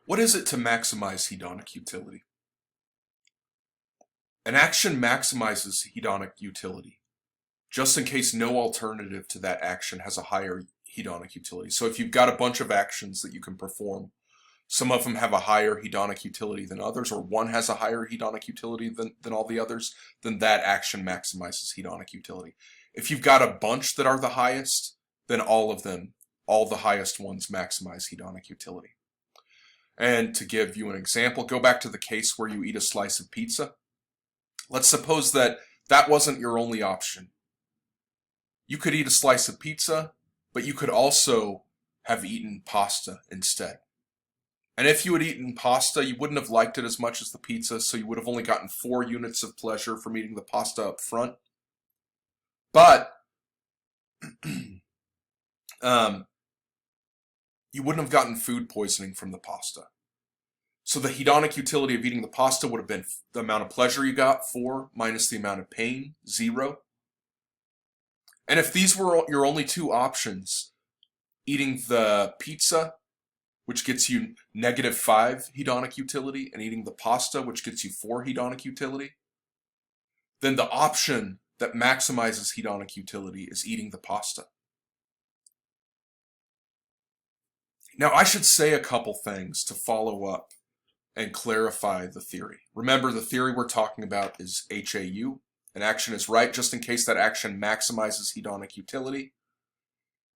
What is it to maximize hedonic utility? An action maximizes hedonic utility, just in case no alternative to that action has a higher hedonic utility. So if you've got a bunch of actions that you can perform, some of them have a higher hedonic utility than others, or one has a higher hedonic utility than all the others, then that action maximizes hedonic utility. If you've got a bunch that are the highest, then all of them, all the highest ones maximize hedonic utility. And to give you an example, go back to the case where you eat a slice of pizza. Let's suppose that that wasn't your only option. You could eat a slice of pizza, but you could also have eaten pasta instead. And if you had eaten pasta, you wouldn't have liked it as much as the pizza, so you would have only gotten 4 units of pleasure from eating the pasta up front. But you wouldn't have gotten food poisoning from the pasta. So the hedonic utility of eating the pasta would have been the amount of pleasure you got, 4, minus the amount of pain, 0. And if these were your only 2 options, eating the pizza, which gets you -5 hedonic utility, and eating the pasta, which gets you 4 hedonic utility, then the option that maximizes hedonic utility is eating the pasta. Now, I should say a couple things to follow up and clarify the theory. Remember, the theory we're talking about is HAU. An action is right just in case that action maximizes hedonic utility.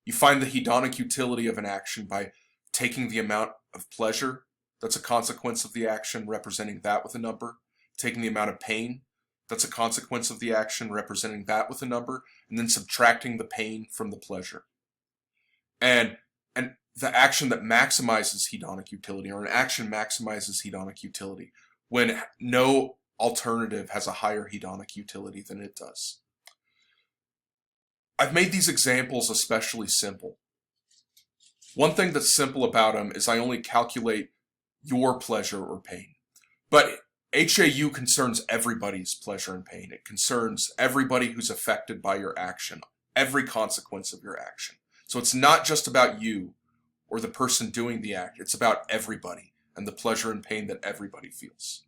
You find the hedonic utility of an action by taking the amount of pleasure that's a consequence of the action, representing that with a number, taking the amount of pain that's a consequence of the action, representing that with a number, and then subtracting the pain from the pleasure. And the action that maximizes hedonic utility, or an action maximizes hedonic utility, when no alternative has a higher hedonic utility than it does. I've made these examples especially simple. One thing that's simple about them is I only calculate your pleasure or pain. But HAU concerns everybody's pleasure and pain. It concerns everybody who's affected by your action, every consequence of your action. So it's not just about you or the person doing the act. It's about everybody and the pleasure and pain that everybody feels.